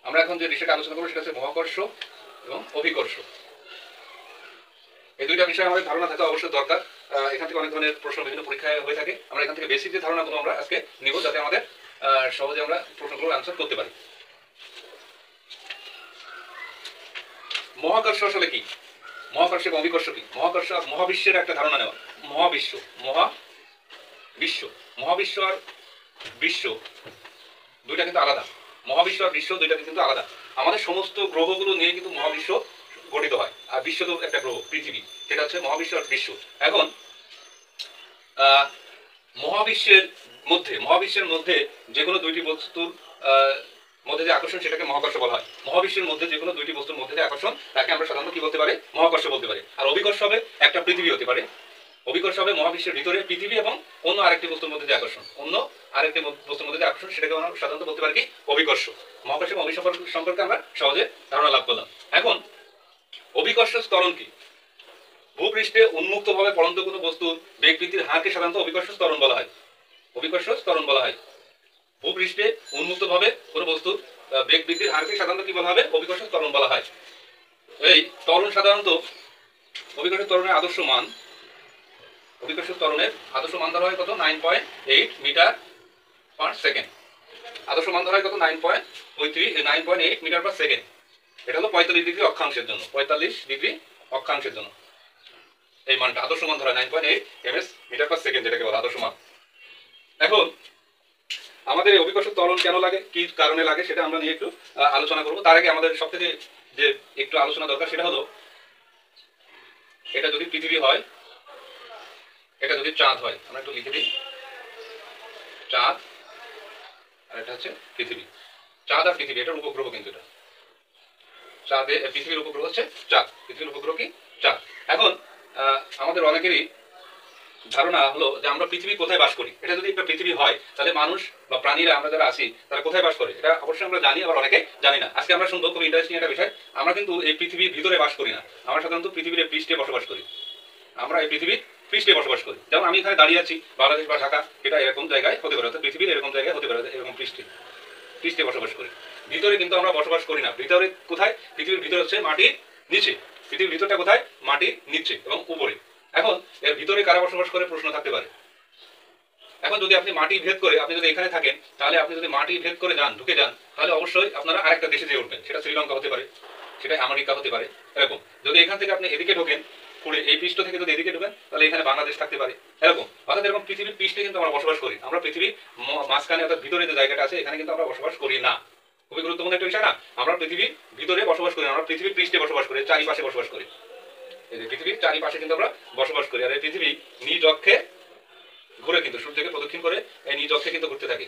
আমরা এখন যে বিষয়টা আলোচনা করবো সেটা হচ্ছে মহাকর্ষ এবং অভিকর্ষ। এই দুইটা বিষয়ে আমাদের ধারণা থাকা অবশ্যই দরকার। এখান থেকে অনেক ধরনের প্রশ্ন বিভিন্ন পরীক্ষায় হয়ে থাকে। আমরা এখান থেকে বেসিক যে ধারণাগুলো আমরা আজকে নিব, যাতে আমাদের সহজে আমরা প্রশ্নগুলোর আনসার করতে পারি। মহাকর্ষ আসলে কি, মহাকর্ষ এবং অভিকর্ষ কি? মহাকর্ষ মহাবিশ্বের একটা ধারণা নেওয়া। মহাবিশ্ব, মহাবিশ্ব, মহাবিশ্ব আর বিশ্ব দুইটা কিন্তু আলাদা। মহাবিশ্ব আর বিশ্ব দুইটা কিন্তু আলাদা। আমাদের সমস্ত গ্রহগুলো নিয়ে কিন্তু মহাবিশ্ব গঠিত হয়, আর বিশ্ব তো একটা গ্রহ, পৃথিবী, সেটা হচ্ছে মহাবিশ্ব আর বিশ্ব। এখন মহাবিশ্বের মধ্যে যে কোনো দুইটি বস্তুর মধ্যে যে আকর্ষণ, সেটাকে মহাকর্ষ বলা হয়। মহাবিশ্বের মধ্যে যে কোনো দুইটি বস্তুর মধ্যে যে আকর্ষণ, তাকে আমরা সাধারণত কি বলতে পারি? মহাকর্ষ বলতে পারি। আর অভিকর্ষ হবে একটা পৃথিবী হতে পারে। অভিকর্ষ হবে মহাবিশ্বের ভিতরে পৃথিবী এবং অন্য আরেকটি বস্তুর মধ্যে যে আকর্ষণ, সেটাকে আমরা সাধারণত বলতে পারি কি? অভিকর্ষ। মহাকর্ষ এবং অভিকর্ষ সম্পর্কে আমরা সহজে ধারণা লাভ করলাম। এখন অভিকর্ষ ত্বরণ কি? ভূপৃষ্ঠে উন্মুক্তভাবে পড়ন্ত কোনো বস্তুর বেগ বৃদ্ধির হারকে সাধারণত অভিকর্ষ ত্বরণ বলা হয়। অভিকর্ষ ত্বরণ বলা হয়। ভূপৃষ্ঠে উন্মুক্তভাবে কোনো বস্তুর বেগ বৃদ্ধির হারকে সাধারণত কি বলা হবে? অভিকর্ষ ত্বরণ বলা হয়। এই ত্বরণ সাধারণত অভিকর্ষ ত্বরণের আদর্শ মান, অভিকর্ষ ত্বরণের আদর্শ মান ধরা হয় কত? 9.8 মিটার পার সেকেন্ড। আদর্শ মান ধরা হয় কত? 9.8 মিটার পার সেকেন্ড। এটা হলো 45 ডিগ্রি অক্ষাংশের জন্য, 45 ডিগ্রি অক্ষাংশের জন্য এই মানটা আদর্শ মান ধরা হয় 9.8 ms মিটার পার সেকেন্ড, যেটাকে বলা আদর্শ মান। এখন আমাদের এই অভিকর্ষ ত্বরণ কেন লাগে, কি কারণে লাগে, সেটা আমরা নিয়ে একটু আলোচনা করব। তার আগে আমাদের সব থেকে যে একটু আলোচনা দরকার, সেটা হলো এটা যদি পৃথিবী হয়, এটা যদি চাঁদ হয়, আমরা একটু লিখে দিই, চাঁদ আর এটা হচ্ছে পৃথিবী। চাঁদ আর পৃথিবী এটার উপগ্রহ, কিন্তু এটা পৃথিবীর উপগ্রহ হচ্ছে চাঁদ। পৃথিবীর উপগ্রহ কি? চাঁদ। এখন আমাদের অনেকেরই ধারণা হলো যে আমরা পৃথিবী কোথায় বাস করি। এটা যদি একটা পৃথিবী হয়, তাহলে মানুষ বা প্রাণীরা, আমরা যারা আছি, তারা কোথায় বাস করে, এটা অবশ্যই আমরা জানি, আবার অনেকে জানি না। আজকে আমরা শুনবো খুব ইন্টারেস্টিং একটা বিষয়। আমরা কিন্তু এই পৃথিবীর ভিতরে বাস করি না, আমরা সাধারণত পৃথিবীর পৃষ্ঠে বসবাস করি। আমরা এই পৃথিবীর পৃষ্ঠে বসবাস করি। যেমন আমি এখানে দাঁড়িয়ে আছি, বাংলাদেশ বা ঢাকা, এটা এরকম জায়গায় হতে পারে, অর্থাৎ পৃথিবীর এরকম জায়গায় হতে পারে, এরকম পৃষ্ঠে বসবাস করি। ভিতরে কিন্তু আমরা বসবাস করি না। ভিতরে কোথায়? পৃথিবীর ভিতরে হচ্ছে মাটির নিচে। পৃথিবীর ভিতরটা কোথায়? মাটির নিচে এবং উপরে। এখন এর ভিতরে কারা বসবাস করে প্রশ্ন থাকতে পারে। এখন যদি আপনি মাটি ভেদ করে, আপনি যদি এখানে থাকেন, তাহলে আপনি যদি মাটি ভেদ করে যান, ঢুকে যান, তাহলে অবশ্যই আপনারা আরেকটা দেশে যেয়ে উঠবেন। সেটা শ্রীলঙ্কা হতে পারে, সেটা আমেরিকা হতে পারে, এরকম। যদি এখান থেকে আপনি এদিকে ঢোকেন, পুরো এই পৃষ্ঠ থেকে যদি এদিকে ঢোকেন, তাহলে এখানে বাংলাদেশ থাকতে পারে, এরকম। অর্থাৎ এরকম পৃথিবীর পৃষ্ঠে কিন্তু আমরা বসবাস করি। আমরা পৃথিবীর মাঝখানে, অর্থাৎ ভিতরে যে জায়গাটা আছে, এখানে কিন্তু আমরা বসবাস করি না। খুবই গুরুত্বপূর্ণ একটা বিষয় না? আমরা পৃথিবীর ভিতরে বসবাস করি, আমরা পৃথিবীর পৃষ্ঠে বসবাস করি, চারিপাশে বসবাস করি। এই যে পৃথিবীর চারিপাশে কিন্তু আমরা বসবাস করি। আর এই পৃথিবী নিজ অক্ষে ঘুরে, কিন্তু সূর্যকে প্রদক্ষিণ করে এই নিজ অক্ষে কিন্তু ঘুরতে থাকে।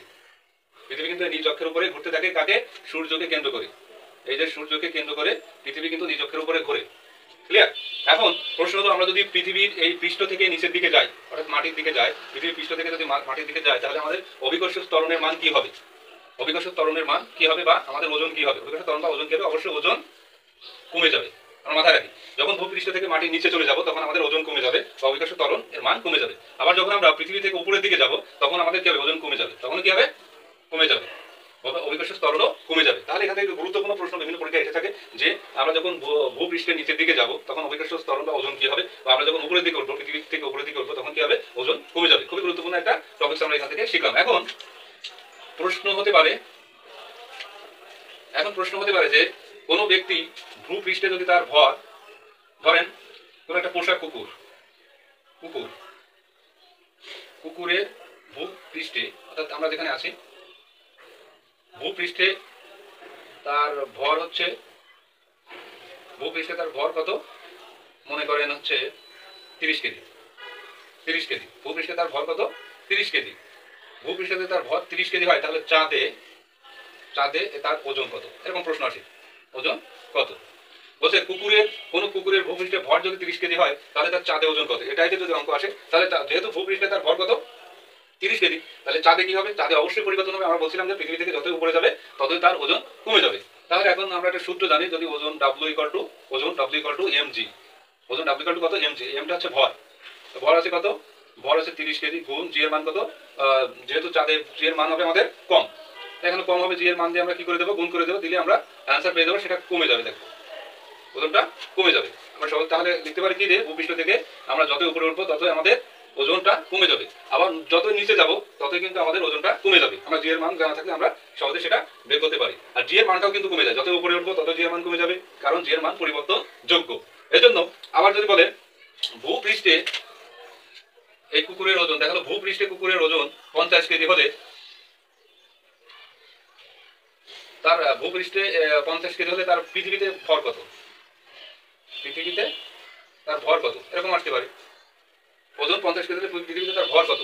পৃথিবী কিন্তু নিজ অক্ষের উপরে ঘুরতে থাকে। কাকে? সূর্যকে কেন্দ্র করে। এই যে সূর্যকে কেন্দ্র করে পৃথিবী কিন্তু নিজ অক্ষের উপরে ঘুরে। ক্লিয়ার? এখন প্রশ্ন হলো, আমরা যদি পৃথিবীর এই পৃষ্ঠ থেকে নিচের দিকে যাই, অর্থাৎ মাটির দিকে যাই, পৃথিবীর পৃষ্ঠ থেকে যদি মাটির দিকে যাই, তাহলে আমাদের অভিকর্ষ ত্বরণের মান কি হবে? অভিকর্ষ ত্বরণের মান কি হবে, বা আমাদের ওজন কি হবে? অভিকর্ষ ত্বরণ বা ওজন কি হবে? অবশ্যই ওজন কমে যাবে। আমরা মাথায় রাখি, যখন ভূপৃষ্ঠ থেকে মাটির নিচে চলে যাব, তখন আমাদের ওজন কমে যাবে বা অভিকর্ষ ত্বরণ এর মান কমে যাবে। আবার যখন আমরা পৃথিবী থেকে উপরের দিকে যাব, তখন আমাদের কি হবে? ওজন কমে যাবে। তখন কি হবে? কমে যাবে, অভিকর্ষ ত্বরণও কমে যাবে। তাহলে এখান থেকে গুরুত্বপূর্ণ প্রশ্ন বিভিন্ন পরীক্ষায় এসে থাকে যে আমরা যখন ভূপৃষ্ঠের নিচের দিকে যাব, তখন অভিকর্ষ ত্বরণ বা ওজন কি হবে, বা আমরা যখন উপরের দিকে উঠবো, পৃথিবী থেকে উপরের দিকে উঠবো, তখন কি হবে? ওজন কমে যাবে। খুবই গুরুত্বপূর্ণ একটা টপিক আমরা এখান থেকে শিখলাম। এখন প্রশ্ন হতে পারে যে কোনো ব্যক্তি ভূপৃষ্ঠে যদি তার ভর, ধরেন কোন একটা পোষা কুকুরের ভূপৃষ্ঠে, অর্থাৎ আমরা যেখানে আছি, ভূপৃষ্ঠে তার ভর হচ্ছে, ভূপৃষ্ঠে তার ভর কত? মনে করেন হচ্ছে 30 কেজি। 30 কেজি ভূপৃষ্ঠে তার ভর কত? 30 কেজি। ভূপৃষ্ঠে তার ভর 30 কেজি হয়, তাহলে চাঁদে তার ওজন কত? এরকম প্রশ্ন আসে, ওজন কত? বলছে কোন কুকুরের ভূপৃষ্ঠে ভর যদি 30 কেজি হয়, তাহলে তার চাঁদে ওজন কত? এটাই যদি অঙ্ক আসে, তাহলে যেহেতু ভূপৃষ্ঠে তার ভর কত? 30 কেজি, তাহলে চাঁদে কি হবে? চাঁদে অবশ্যই পরিবর্তন হবে। আমরা বলছিলাম যে পৃথিবী থেকে যতই উপরে যাবে, ততই তার ওজন কমে যাবে। তাহলে এখন আমরা একটা সূত্র জানি, যদি ওজন W = mg। ওজন W = কত? mg। এমটা হচ্ছে ভর। ভর আছে কত? ভর আছে 30 কেজি গুণ জি এর মান কত? যেহেতু চাঁদে জি এর মান হবে আমাদের কম, এখানে কম হবে, জি এর মান দিয়ে আমরা কি করে দেবো, গুণ করে দেবো, দিলে আমরা অ্যান্সার পেয়ে যাবো, সেটা কমে যাবে। দেখো ওজনটা কমে যাবে। আমরা সহজ তাহলে লিখতে পারি কি যে ভূপৃষ্ঠ থেকে আমরা যত উপরে উঠবো ততই আমাদের ওজনটা কমে যাবে, আবার যত নিচে যাব ততই কিন্তু আমাদের ওজনটা কমে যাবে। আমরা জি এর মান জানা থাকলে আমরা সহজে সেটা বের করতে পারি। আর জি এর মানটাও কিন্তু কমে যায়, যত উপরে উঠবো তত জি এর মান কমে যাবে, কারণ জি এর মান পরিবর্তন যোগ্য। এজন্য আবার যদি বলে ভূপৃষ্ঠে এই কুকুরের ওজন, দেখালো ভূপৃষ্ঠে কুকুরের ওজন 50 কেজি হলে তার ভূপৃষ্ঠে 50 কেজি হলে তার পৃথিবীতে ভর কত, পৃথিবীতে তার ভর কত, এরকম আসতে পারে। ওজন 50 কেজি হলে পৃথিবীতে তার ভর কত।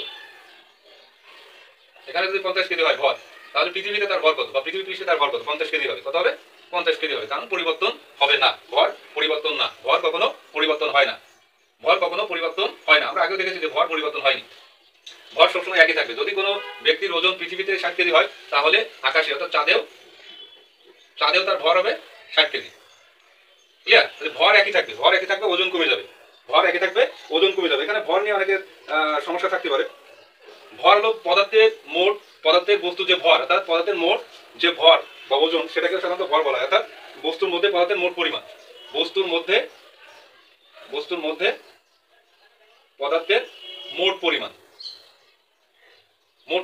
এখানে যদি 50 কেজি হয় ভর, তাহলে পৃথিবীতে তার ভর কত, বা পৃথিবী পৃষ্ঠে তার ভর কত, 50 কেজি হবে। কত হবে? 50 কেজি হবে, কারণ পরিবর্তন হবে না, ভর পরিবর্তন না, ভর কখনো পরিবর্তন হয় না, ভর কখনো পরিবর্তন হয় না। আমরা আগেও দেখেছি যে ভর পরিবর্তন হয়নি, ভর সবসময় একই থাকবে। যদি কোনো ব্যক্তির ওজন পৃথিবীতে 60 কেজি হয়, তাহলে আকাশে অর্থাৎ চাঁদেও তার ভর হবে 60 কেজি। ক্লিয়ার? ভর একই থাকবে, ভর একই থাকবে, ওজন কমে যাবে, ভর একই থাকবে, ওজন কমে যাবে। এখানে ভর নিয়ে অনেকের সমস্যা থাকতে পারে। ভর হলো পদার্থের বস্তু যে ভর, অর্থাৎ পদার্থের মোট যে ভর বা ওজন, সেটাকে সাধারণত ভর বলা হয়। অর্থাৎ বস্তুর মধ্যে পদার্থের মোট পরিমাণ, বস্তুর মধ্যে পদার্থের মোট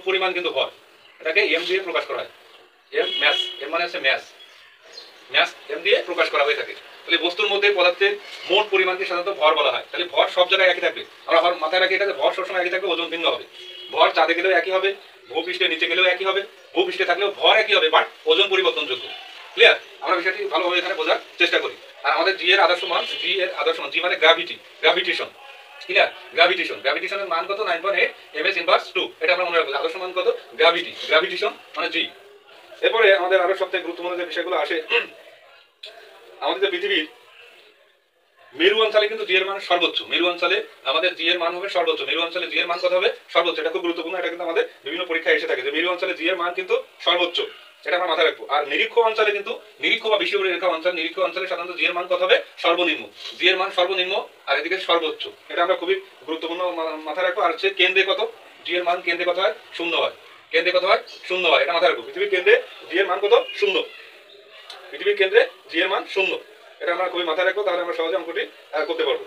পরিমাণ কিন্তু ভর। এটাকে এম দিয়ে প্রকাশ করা হয়। এম মানে হচ্ছে ম্যাস এম দিয়ে প্রকাশ করা হয়ে থাকে। তাহলে বস্তুর মধ্যে পদার্থের মোট পরিমাণকে সাধারণত ভর বলা হয়। তাহলে ভর সব জায়গায় একই থাকবে, আমরা মাথায় রাখি এটা যে ভর সবসময় একই থাকবে, ওজন ভিন্ন হবে। ভর চাঁদে গেলেও একই হবে, ভূপৃষ্ঠের নিচে গেলেও একই হবে, ভূপৃষ্ঠে থাকলেও ভর একই হবে, বাট ওজন পরিবর্তনযোগ্য। ক্লিয়ার? আমরা বিষয়টি ভালোভাবে এখানে বোঝার চেষ্টা করি। আর আমাদের জি এর আদর্শ মান, জি মানে গ্রাভিটেশন। ক্লিয়ার? গ্রাভিটেশনের মান কত? 9.8 ms ইনভার্স 2। এটা আমরা মনে রাখবো। আদর্শ মান কত? গ্রাভিটেশন মানে জি। এরপরে আমাদের আরো সবথেকে গুরুত্বপূর্ণ যে বিষয়গুলো আসে, আমাদের যে পৃথিবীর মেরু অঞ্চলে কিন্তু জি এর মান সর্বোচ্চ, মেরু অঞ্চলে আমাদের জি এর মান হবে সর্বোচ্চ। মেরু অঞ্চলে জি এর মান কত হবে? সর্বোচ্চ। এটা খুব গুরুত্বপূর্ণ, এটা কিন্তু আমাদের বিভিন্ন পরীক্ষায় এসে থাকে যে মেরু অঞ্চলে জি এর মান কিন্তু সর্বোচ্চ, এটা আমরা মাথায় রাখবো। আর নিরীক্ষ অঞ্চলে কিন্তু, নিরীক্ষ বা বিষুবরেখা অঞ্চল, নিরীক্ষ অঞ্চলে সাধারণত জি এর মান কত হবে? সর্বনিম্ন। জি এর মান সর্বনিম্ন, আর এদিকে সর্বোচ্চ। এটা আমরা খুবই গুরুত্বপূর্ণ মাথায় রাখবো। আর হচ্ছে কেন্দ্রে কত? জি এর মান কেন্দ্রে কত হয়? 0 হয়। কেন্দ্রে কত হয়? 0 হয়, এটা মাথায় রাখবো। পৃথিবীর কেন্দ্রে জি এর মান কত? 0। পৃথিবীর কেন্দ্রে জি এর মান 0, এটা আমরা খুবই মাথায় রাখবো, তাহলে আমরা সহজে অঙ্কটি করতে পারবো।